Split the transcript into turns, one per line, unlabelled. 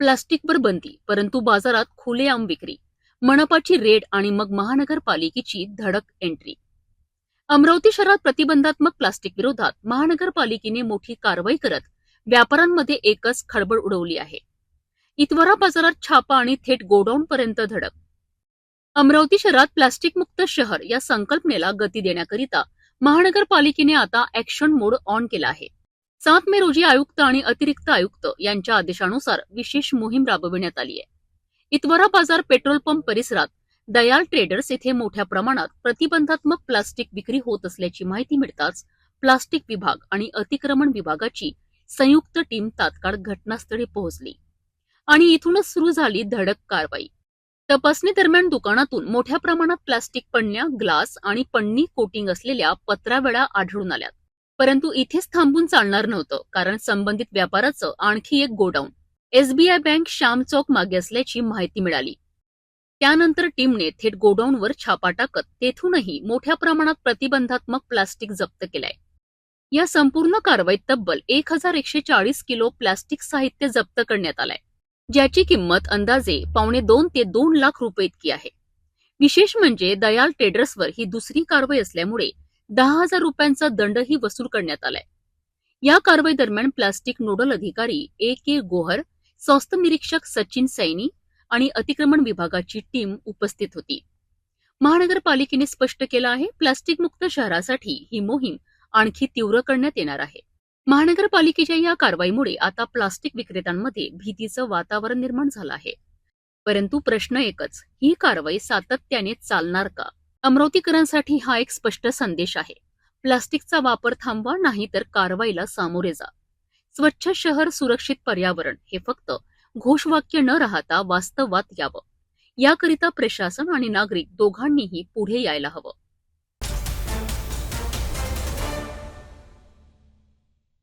प्लास्टिकवर बंदी, परंतु बाजारात खुलेआम विक्री. मनपाची रेड आणि मग महानगरपालिकेची धडक एंट्री. अमरावती शहरात प्रतिबंधात्मक प्लास्टिक विरोधात महानगरपालिकेने मोठी कारवाई करत व्यापाऱ्यांमध्ये एकच खळबळ उडवली आहे. इतवारा बाजारात छापा आणि थेट गोडाऊन पर्यंत धडक. अमरावती शहरात प्लास्टिक मुक्त शहर या संकल्पनेला गती देण्याकरिता महानगरपालिकेने आता ऍक्शन मोड ऑन केला आहे. 7 मे रोजी आयुक्त आणि अतिरिक्त आयुक्त यांच्या आदेशानुसार विशेष मोहीम राबविण्यात आली आहे. इतवारा बाजार पेट्रोल पंप परिसरात दयाल ट्रेडर्स येथे मोठ्या प्रमाणात प्रतिबंधात्मक प्लास्टिक विक्री होत असल्याची माहिती मिळताच प्लास्टिक विभाग आणि अतिक्रमण विभागाची संयुक्त टीम तात्काळ घटनास्थळी पोहोचली आणि इथूनच सुरू झाली धडक कारवाई. तपासणी दरम्यान दुकानातून मोठ्या प्रमाणात प्लास्टिक पण्या, ग्लास आणि पन्नी कोटिंग असलेल्या पत्रावळ्या आढळून आल्यात. परंतु इथेच थांबून चालणार नव्हतं, कारण संबंधित व्यापाराचं आणखी एक गोडाऊन एसबीआय बँक श्याम चौक मागे असल्याची माहिती मिळाली. त्यानंतर टीमने थेट गोडाऊनवर छापा टाकत तेथूनही मोठ्या प्रमाणात प्रतिबंधात्मक प्लास्टिक जप्त केलंय. या संपूर्ण कारवाईत तब्बल 1140 किलो प्लास्टिक साहित्य जप्त करण्यात आलंय, ज्याची किंमत अंदाजे $2.25 ते 2 लाख रुपये इतकी आहे. विशेष म्हणजे दयाल ट्रेडर्सवर ही दुसरी कारवाई असल्यामुळे 10,000 रुपयांचा दंडही वसूल करण्यात आलाय. या कारवाई दरम्यान प्लास्टिक नोडल अधिकारी A.K. गोहर, स्वास्थ्य निरीक्षक सचिन सैनी आणि अतिक्रमण विभागाची टीम उपस्थित होती. महानगरपालिकेने स्पष्ट केलं आहे, प्लास्टिक मुक्त शहरासाठी ही मोहीम आणखी तीव्र करण्यात येणार आहे. महानगरपालिकेच्या या कारवाईमुळे आता प्लास्टिक विक्रेत्यांमध्ये भीतीचं वातावरण निर्माण झालं आहे. परंतु प्रश्न एकच, ही कारवाई सातत्याने चालणार का? अमरावतीकरांसाठी हा एक स्पष्ट संदेश आहे. प्लास्टिकचा वापर थांबवा, नाही तर कारवाईला सामोरे जा. स्वच्छ शहर, सुरक्षित पर्यावरण हे फक्त घोषवाक्य न राहता वास्तवात यावं. याकरिता प्रशासन आणि नागरिक दोघांनीही पुढे यायला हवं.